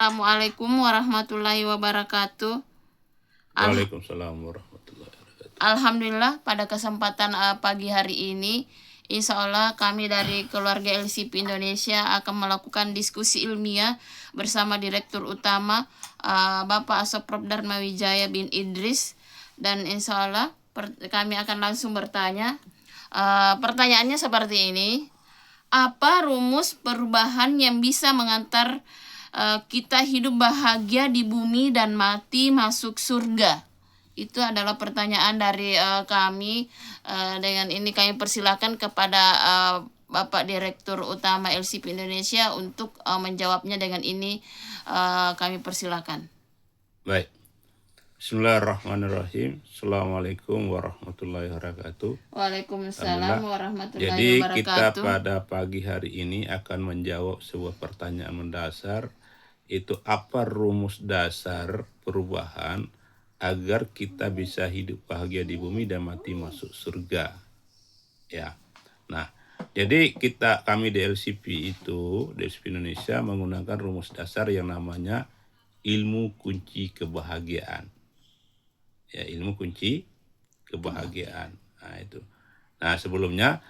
Assalamualaikum warahmatullahi wabarakatuh. Waalaikumsalam warahmatullahi wabarakatuh. Alhamdulillah pada kesempatan pagi hari ini, insya Allah kami dari keluarga LCP Indonesia akan melakukan diskusi ilmiah bersama Direktur Utama Bapak Assoprop Dharma Wijaya bin Idris, dan insya Allah kami akan langsung bertanya. Pertanyaannya seperti ini: apa rumus perubahan yang bisa mengantar kita hidup bahagia di bumi dan mati masuk surga? Itu adalah pertanyaan dari kami. Dengan ini kami persilakan kepada Bapak Direktur Utama LCP Indonesia untuk menjawabnya. Dengan ini kami persilakan. Baik. Bismillahirrahmanirrahim. Assalamualaikum warahmatullahi wabarakatuh. Waalaikumsalam warahmatullahi Jadi kita wabarakatuh. pada pagi hari ini akan menjawab sebuah pertanyaan mendasar, itu apa rumus dasar perubahan agar kita bisa hidup bahagia di bumi dan mati masuk surga. Ya. Nah, jadi kami di LCP Indonesia menggunakan rumus dasar yang namanya ilmu kunci kebahagiaan. Ya, ilmu kunci kebahagiaan. Nah, itu. Nah, sebelumnya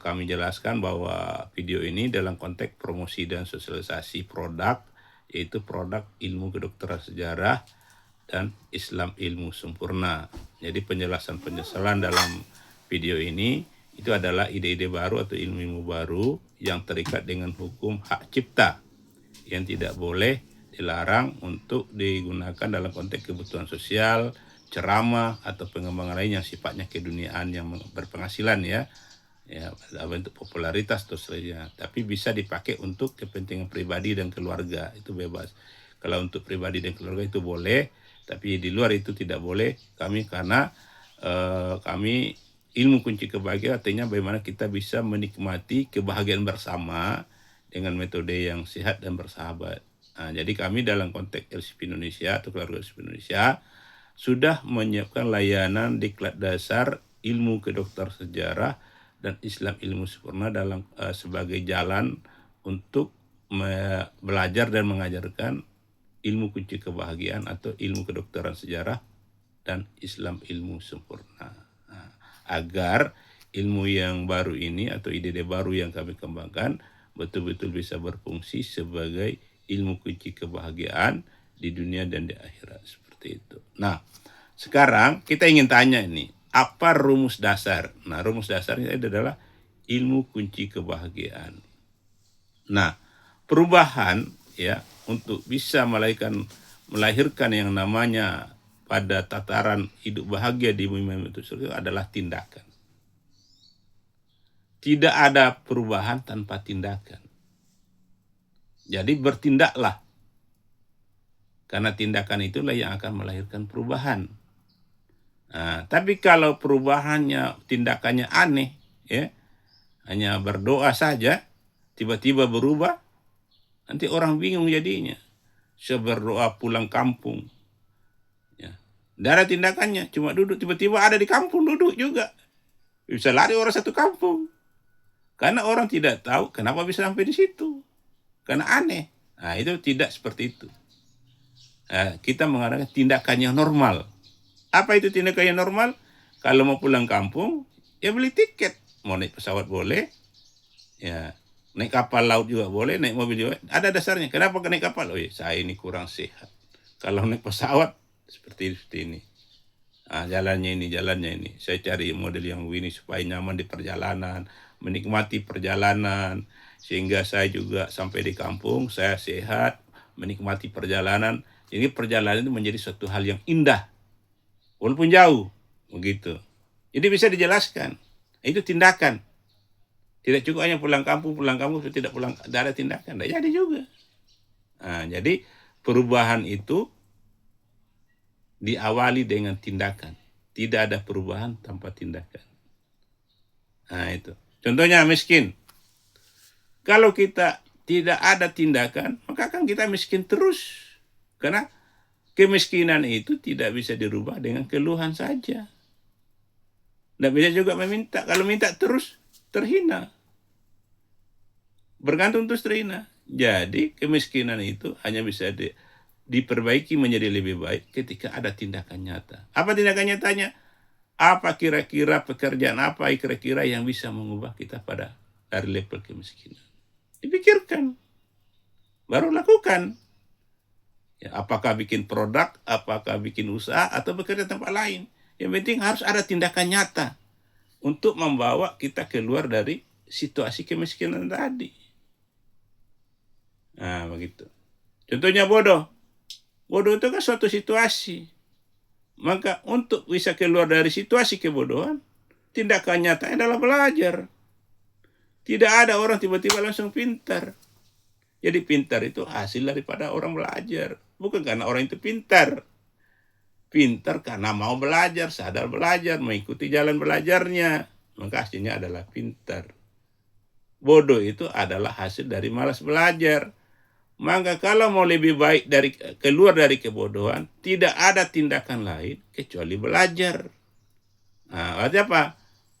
kami jelaskan bahwa video ini dalam konteks promosi dan sosialisasi produk, yaitu produk ilmu kedokteran sejarah dan Islam ilmu sempurna. Jadi penjelasan dalam video ini itu adalah ide-ide baru atau ilmu baru yang terikat dengan hukum hak cipta yang tidak boleh dilarang untuk digunakan dalam konteks kebutuhan sosial, ceramah atau pengembangan lain yang sifatnya keduniaan yang berpenghasilan ya bentuk popularitas atau sebagainya, tapi bisa dipakai untuk kepentingan pribadi dan keluarga, itu bebas. Kalau untuk pribadi dan keluarga itu boleh, tapi di luar itu tidak boleh. Karena kami ilmu kunci kebahagiaan artinya bagaimana kita bisa menikmati kebahagiaan bersama dengan metode yang sehat dan bersahabat. Nah, jadi kami dalam konteks LCP Indonesia atau keluarga LCP Indonesia sudah menyiapkan layanan diklat dasar ilmu kedokteran sejarah dan Islam ilmu sempurna dalam sebagai jalan untuk belajar dan mengajarkan ilmu kunci kebahagiaan atau ilmu kedokteran sejarah dan Islam ilmu sempurna. Nah, agar ilmu yang baru ini atau ide-ide baru yang kami kembangkan betul-betul bisa berfungsi sebagai ilmu kunci kebahagiaan di dunia dan di akhirat, seperti itu. Nah, sekarang kita ingin tanya ini, apa rumus dasar? Nah, rumus dasarnya adalah ilmu kunci kebahagiaan. Nah, perubahan ya untuk bisa melahirkan yang namanya pada tataran hidup bahagia di bumi itu adalah tindakan. Tidak ada perubahan tanpa tindakan. Jadi bertindaklah. Karena tindakan itulah yang akan melahirkan perubahan. Nah, tapi kalau perubahannya, tindakannya aneh, ya, hanya berdoa saja, tiba-tiba berubah, nanti orang bingung jadinya. Saya berdoa pulang kampung, ya, tidak ada tindakannya, cuma duduk, tiba-tiba ada di kampung duduk juga. Bisa lari orang satu kampung. Karena orang tidak tahu kenapa bisa sampai di situ. Karena aneh. Nah, itu tidak seperti itu. Nah, kita mengadakan tindakan yang normal. Apa itu tindakan yang normal? Kalau mau pulang kampung, ya beli tiket. Mau naik pesawat boleh, ya naik kapal laut juga boleh, naik mobil juga. Ada dasarnya. Kenapa naik kapal? Oh, saya ini kurang sehat. Kalau naik pesawat seperti ini. Nah, jalannya ini. Saya cari model yang ini supaya nyaman di perjalanan, menikmati perjalanan, sehingga saya juga sampai di kampung, saya sehat, menikmati perjalanan. Jadi perjalanan itu menjadi suatu hal yang indah, walaupun jauh, begitu. Jadi bisa dijelaskan. Itu tindakan. Tidak cukup hanya pulang kampung tidak pulang, tidak ada tindakan, tidak jadi juga. Nah, jadi perubahan itu diawali dengan tindakan. Tidak ada perubahan tanpa tindakan. Nah, itu. Contohnya miskin. Kalau kita tidak ada tindakan, maka kan kita miskin terus. Karena kemiskinan itu tidak bisa dirubah dengan keluhan saja. Tidak bisa juga meminta. Kalau minta terus terhina. Bergantung terus terhina. Jadi kemiskinan itu hanya bisa diperbaiki menjadi lebih baik ketika ada tindakan nyata. Apa tindakan nyatanya? Apa kira-kira pekerjaan apa kira-kira yang bisa mengubah kita dari level kemiskinan? Dipikirkan, baru lakukan. Ya, apakah bikin produk, apakah bikin usaha, atau bekerja tempat lain. Yang penting harus ada tindakan nyata untuk membawa kita keluar dari situasi kemiskinan tadi. Nah, begitu. Contohnya bodoh. Bodoh itu kan suatu situasi. Maka untuk bisa keluar dari situasi kebodohan, tindakan nyatanya adalah belajar. Tidak ada orang tiba-tiba langsung pintar. Jadi pintar itu hasil daripada orang belajar. Bukan karena orang itu pintar. Pintar karena mau belajar, sadar belajar, mengikuti jalan belajarnya. Maka hasilnya adalah pintar. Bodoh itu adalah hasil dari malas belajar. Maka kalau mau lebih baik keluar dari kebodohan, tidak ada tindakan lain kecuali belajar. Nah, artinya apa?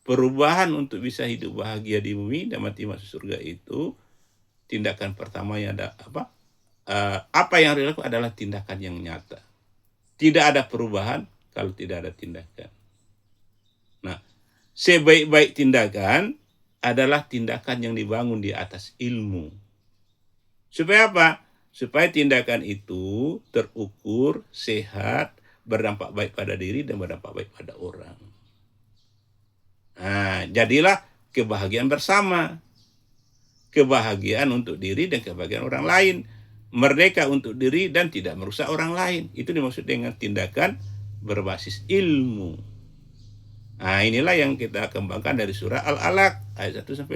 Perubahan untuk bisa hidup bahagia di bumi dan mati masuk surga itu, tindakan pertamanya ada apa? Apa yang harus dilakukan adalah tindakan yang nyata. Tidak ada perubahan kalau tidak ada tindakan. Nah, sebaik-baik tindakan adalah tindakan yang dibangun di atas ilmu. Supaya apa? Supaya tindakan itu terukur, sehat, berdampak baik pada diri dan berdampak baik pada orang. Nah, jadilah kebahagiaan bersama. Kebahagiaan untuk diri dan kebahagiaan orang lain. Merdeka untuk diri dan tidak merusak orang lain. Itu dimaksud dengan tindakan berbasis ilmu. Nah, inilah yang kita kembangkan dari surah Al-Alaq ayat 1-5.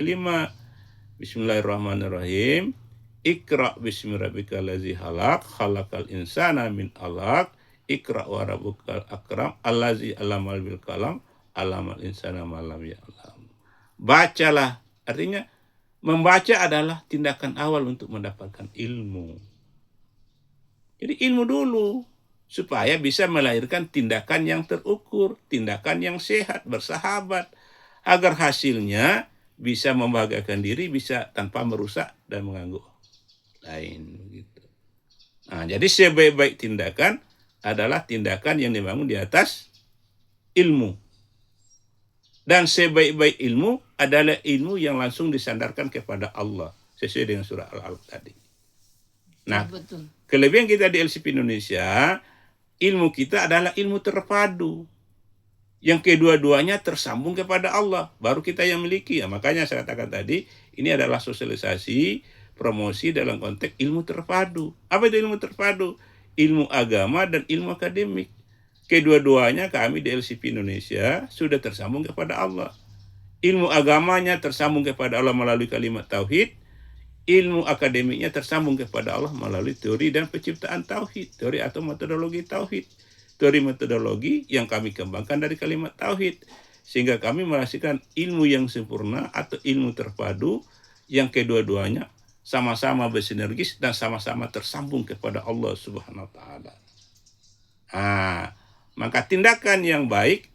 Bismillahirrahmanirrahim. Iqra bismi rabbikal ladzi khalaq, khalaqal insana min 'alaq, Iqra wa rabbukal akram, allazi 'allamal bil qalam, 'allamal insana ma lam ya'lam. Bacalah, artinya membaca adalah tindakan awal untuk mendapatkan ilmu. Jadi ilmu dulu supaya bisa melahirkan tindakan yang terukur, tindakan yang sehat, bersahabat, agar hasilnya bisa membahagiakan diri, bisa tanpa merusak dan mengganggu lain begitu. Nah, jadi sebaik-baik tindakan adalah tindakan yang dibangun di atas ilmu. Dan sebaik-baik ilmu adalah ilmu yang langsung disandarkan kepada Allah sesuai dengan surah Al-Alaq tadi. Nah, betul. Kelebihan kita di LCP Indonesia, ilmu kita adalah ilmu terpadu. Yang kedua-duanya tersambung kepada Allah, baru kita yang miliki. Ya, makanya saya katakan tadi, ini adalah sosialisasi promosi dalam konteks ilmu terpadu. Apa itu ilmu terpadu? Ilmu agama dan ilmu akademik. Kedua-duanya kami di LCP Indonesia sudah tersambung kepada Allah. Ilmu agamanya tersambung kepada Allah melalui kalimat tauhid. Ilmu akademiknya tersambung kepada Allah melalui teori dan penciptaan tauhid. Teori atau metodologi tauhid. Teori metodologi yang kami kembangkan dari kalimat tauhid. Sehingga kami menghasilkan ilmu yang sempurna atau ilmu terpadu yang kedua-duanya sama-sama bersinergis dan sama-sama tersambung kepada Allah Subhanahu wa taala. Maka tindakan yang baik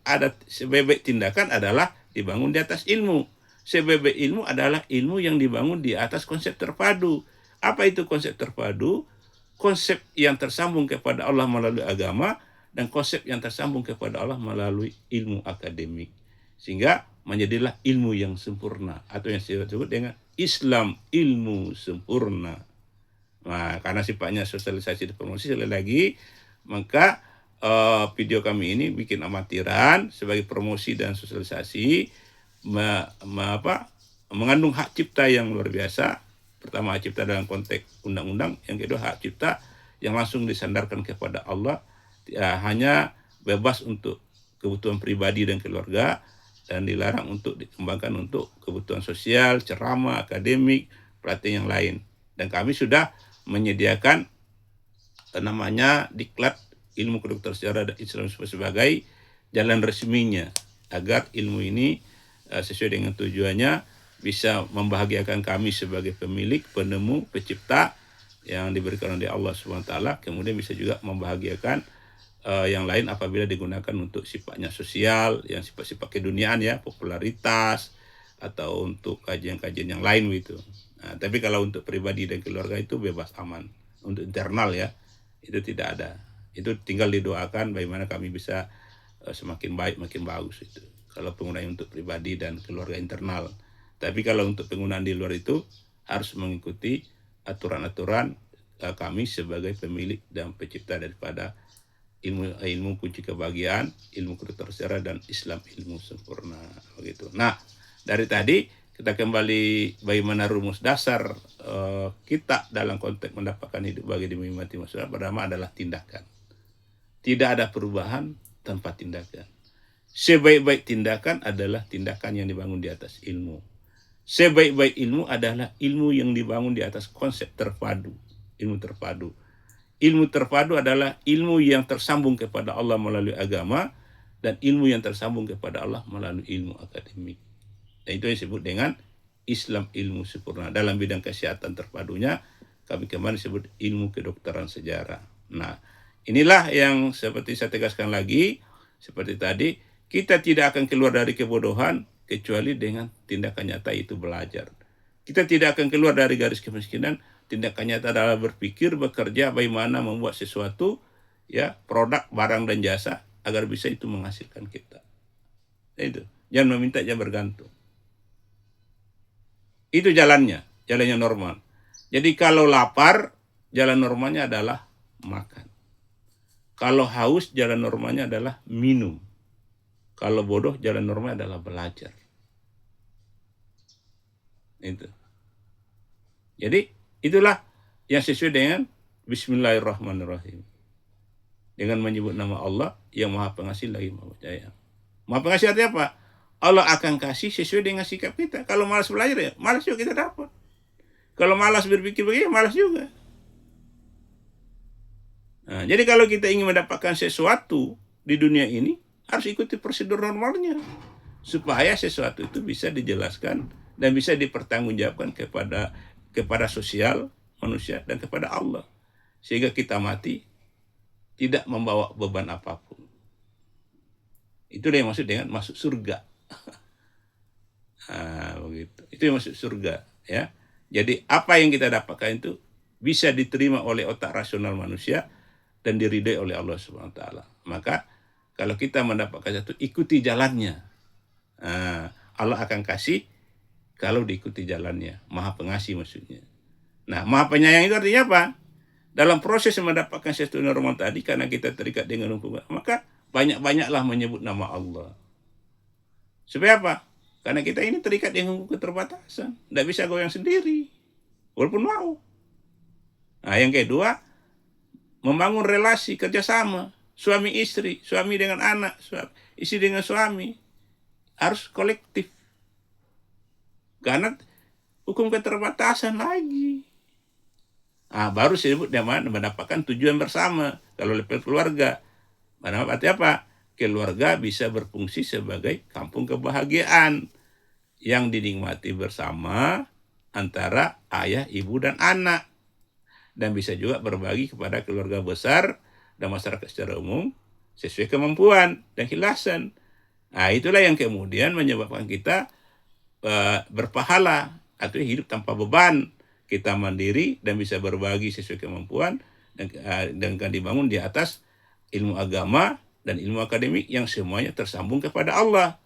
sebaik tindakan adalah dibangun di atas ilmu. Sebaik ilmu adalah ilmu yang dibangun di atas konsep terpadu. Apa itu konsep terpadu? Konsep yang tersambung kepada Allah melalui agama dan konsep yang tersambung kepada Allah melalui ilmu akademik. Sehingga menjadilah ilmu yang sempurna atau yang disebut dengan Islam ilmu sempurna. Nah, karena sifatnya sosialisasi dan promosi sekali lagi, maka video kami ini bikin amatiran sebagai promosi dan sosialisasi, mengandung hak cipta yang luar biasa. Pertama, hak cipta dalam konteks undang-undang, yang kedua hak cipta yang langsung disandarkan kepada Allah, hanya bebas untuk kebutuhan pribadi dan keluarga, dan dilarang untuk dikembangkan untuk kebutuhan sosial, ceramah, akademik, pelatihan yang lain. Dan kami sudah menyediakan namanya diklat ilmu kedokteran sejarah dan Islam sebagai jalan resminya agar ilmu ini sesuai dengan tujuannya bisa membahagiakan kami sebagai pemilik, penemu, pencipta yang diberikan oleh Allah SWT, kemudian bisa juga membahagiakan yang lain apabila digunakan untuk sifatnya sosial, yang sifat-sifat keduniaan ya, popularitas, atau untuk kajian-kajian yang lain gitu. Nah, tapi kalau untuk pribadi dan keluarga itu bebas aman. Untuk internal ya, itu tidak ada. Itu tinggal didoakan bagaimana kami bisa semakin baik, makin bagus itu. Kalau penggunaan untuk pribadi dan keluarga internal. Tapi kalau untuk penggunaan di luar itu harus mengikuti aturan-aturan kami sebagai pemilik dan pencipta daripada ilmu kunci kebahagiaan, ilmu kedokteran sejarah, dan Islam ilmu sempurna begitu. Nah, dari tadi kita kembali bagaimana rumus dasar kita dalam konteks mendapatkan hidup bahagia di bumi mati masuk pertama adalah tindakan. Tidak ada perubahan tanpa tindakan. Sebaik-baik tindakan adalah tindakan yang dibangun di atas ilmu. Sebaik-baik ilmu adalah ilmu yang dibangun di atas konsep terpadu, ilmu terpadu. Ilmu terpadu adalah ilmu yang tersambung kepada Allah melalui agama dan ilmu yang tersambung kepada Allah melalui ilmu akademik. Dan itu yang disebut dengan Islam ilmu sempurna. Dalam bidang kesehatan terpadunya kami kemarin sebut ilmu kedokteran sejarah. Nah, inilah yang seperti saya tegaskan lagi, seperti tadi, kita tidak akan keluar dari kebodohan kecuali dengan tindakan nyata itu belajar. Kita tidak akan keluar dari garis kemiskinan. Tindakan nyata adalah berpikir, bekerja, bagaimana membuat sesuatu, ya, produk, barang dan jasa agar bisa itu menghasilkan kita. Itu, jangan meminta, jangan bergantung. Itu jalannya normal. Jadi kalau lapar, jalan normalnya adalah makan. Kalau haus, jalan normalnya adalah minum. Kalau bodoh, jalan normalnya adalah belajar. Itu. Jadi itulah yang sesuai dengan Bismillahirrahmanirrahim. Dengan menyebut nama Allah yang Maha Pengasih lagi Maha Penyayang. Maha Pengasih artinya apa? Allah akan kasih sesuai dengan sikap kita. Kalau malas belajar ya, malas juga kita dapat. Kalau malas berpikir begini, malas juga. Nah, jadi kalau kita ingin mendapatkan sesuatu di dunia ini, harus ikuti prosedur normalnya. Supaya sesuatu itu bisa dijelaskan dan bisa dipertanggungjawabkan kepada sosial manusia dan kepada Allah, sehingga kita mati tidak membawa beban apapun. Itulah yang maksud dengan masuk surga. Nah, begitu. Itu yang masuk surga, ya. Jadi apa yang kita dapatkan itu bisa diterima oleh otak rasional manusia dan diridai oleh Allah Subhanahu wa taala. Maka kalau kita mendapatkan satu, ikuti jalannya. Nah, Allah akan kasih kalau diikuti jalannya. Maha Pengasih maksudnya. Nah, Maha Penyayang itu artinya apa? Dalam proses mendapatkan sesuatu normal tadi, karena kita terikat dengan hukum, maka banyak-banyaklah menyebut nama Allah. Supaya apa? Karena kita ini terikat dengan hukum keterbatasan. Tidak bisa goyang sendiri. Walaupun mau. Nah, yang kedua, membangun relasi kerjasama. Suami istri, suami dengan anak, istri dengan suami. Harus kolektif. Karena hukum keterbatasan lagi. Nah, baru disebut mendapatkan tujuan bersama. Kalau level keluarga, artinya apa? Keluarga bisa berfungsi sebagai kampung kebahagiaan yang dinikmati bersama antara ayah, ibu, dan anak. Dan bisa juga berbagi kepada keluarga besar dan masyarakat secara umum sesuai kemampuan dan ikhlasan. Nah, itulah yang kemudian menyebabkan kita berpahala atau hidup tanpa beban. Kita mandiri dan bisa berbagi sesuai kemampuan dan kan dibangun di atas ilmu agama dan ilmu akademik yang semuanya tersambung kepada Allah.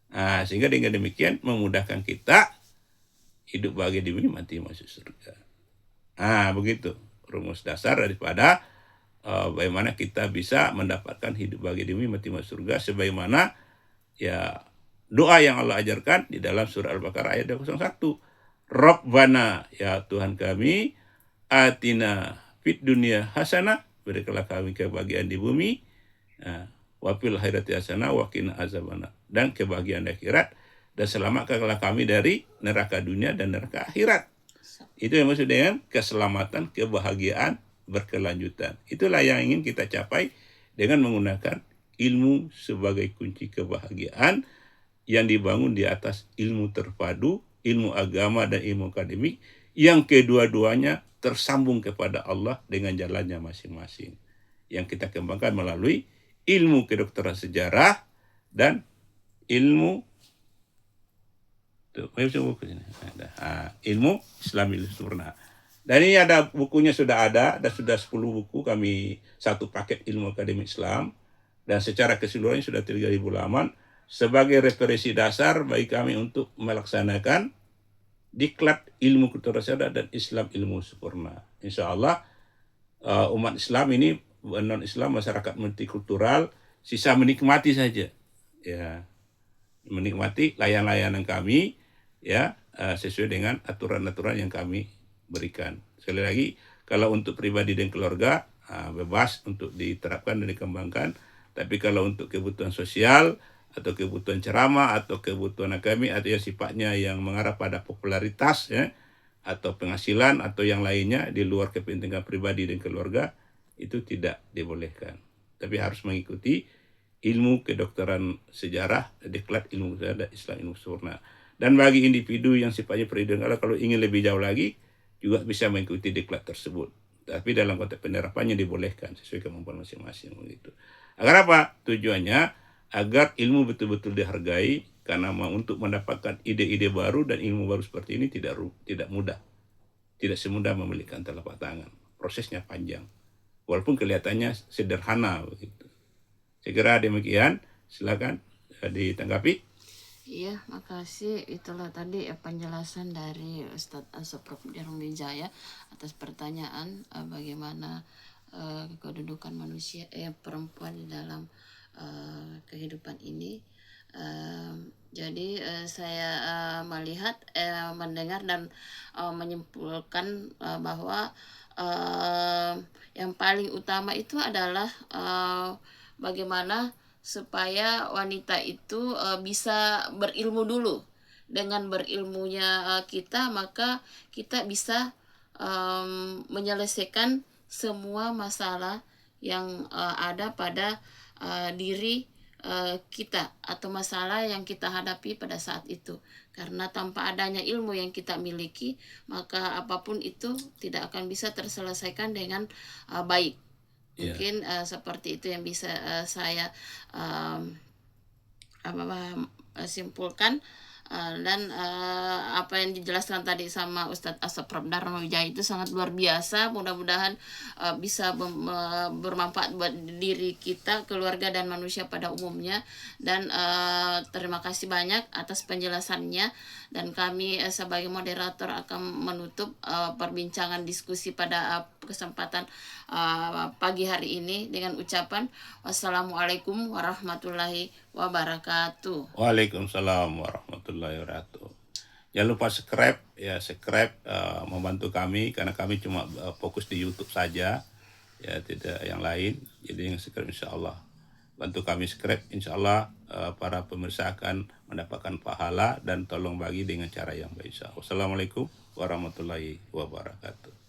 Nah, sehingga dengan demikian memudahkan kita hidup bahagia di bumi, mati masuk surga. Nah, begitu rumus dasar daripada bagaimana kita bisa mendapatkan hidup bahagia di bumi, mati masuk surga, sebagaimana ya doa yang Allah ajarkan di dalam surah Al-Baqarah ayat 201. Rabbana, ya Tuhan kami, atina fid dunya hasanah, berikanlah kami kebahagiaan di bumi, wa fil akhirati hasanah wa qina azabannar, dan kebahagiaan di akhirat, dan selamatkanlah kami dari neraka dunia dan neraka akhirat. Itu yang maksud dengan keselamatan, kebahagiaan berkelanjutan. Itulah yang ingin kita capai dengan menggunakan ilmu sebagai kunci kebahagiaan yang dibangun di atas ilmu terpadu, ilmu agama dan ilmu akademik, yang kedua-duanya tersambung kepada Allah dengan jalannya masing-masing, yang kita kembangkan melalui ilmu kedokteran sejarah dan ilmu Tuh, buku sini. Ada. Ilmu Islam ilmu sempurna. Dan ini ada bukunya sudah ada, dan sudah 10 buku kami, satu paket ilmu akademik Islam, dan secara keseluruhan sudah 3.000 halaman sebagai referensi dasar bagi kami untuk melaksanakan diklat ilmu kultur rasyada dan Islam ilmu sempurna. Insya Allah umat Islam ini, non Islam, masyarakat multikultural, sisa menikmati saja, ya, menikmati layanan kami, ya, sesuai dengan aturan-aturan yang kami berikan. Sekali lagi, kalau untuk pribadi dan keluarga bebas untuk diterapkan dan dikembangkan, tapi kalau untuk kebutuhan sosial atau kebutuhan ceramah atau kebutuhan akademik atau yang sifatnya yang mengarah pada popularitas, ya, atau penghasilan atau yang lainnya di luar kepentingan pribadi dan keluarga, itu tidak dibolehkan. Tapi harus mengikuti ilmu kedokteran sejarah, diklat ilmu sejarah Islam ilmu sempurna. Dan bagi individu yang sifatnya peridola, kalau ingin lebih jauh lagi, juga bisa mengikuti diklat tersebut. Tapi dalam konteks penerapannya dibolehkan sesuai kemampuan masing-masing begitu. Agar apa? Tujuannya agar ilmu betul-betul dihargai, karena untuk mendapatkan ide-ide baru dan ilmu baru seperti ini tidak mudah. Tidak semudah membelikan telapak tangan. Prosesnya panjang. Walaupun kelihatannya sederhana begitu. Saya kira demikian. Silakan ditanggapi. Iya, makasih. Itulah tadi penjelasan dari Ustadz Asprop Wijaya atas pertanyaan bagaimana kedudukan manusia perempuan di dalam kehidupan ini. Jadi saya melihat, mendengar dan menyimpulkan bahwa yang paling utama itu adalah bagaimana supaya wanita itu bisa berilmu dulu. Dengan berilmunya kita, maka kita bisa menyelesaikan semua masalah yang ada pada diri kita atau masalah yang kita hadapi pada saat itu. Karena tanpa adanya ilmu yang kita miliki, maka apapun itu tidak akan bisa terselesaikan dengan baik. Mungkin seperti itu yang bisa saya simpulkan. Dan apa yang dijelaskan tadi sama Ustadz Asprop Wijaya itu sangat luar biasa. Mudah-mudahan bisa bermanfaat buat diri kita, keluarga, dan manusia pada umumnya. Dan terima kasih banyak atas penjelasannya. Dan kami sebagai moderator akan menutup perbincangan diskusi pada kesempatan pagi hari ini dengan ucapan wassalamualaikum warahmatullahi wabarakatuh. Waalaikumsalam warahmatullahi wabarakatuh. Jangan lupa subscribe, membantu kami, karena kami cuma fokus di YouTube saja, ya, tidak yang lain. Jadi yang subscribe insya Allah bantu kami subscribe, insya Allah para pemirsa akan mendapatkan pahala dan tolong bagi dengan cara yang baik. Wassalamualaikum warahmatullahi wabarakatuh.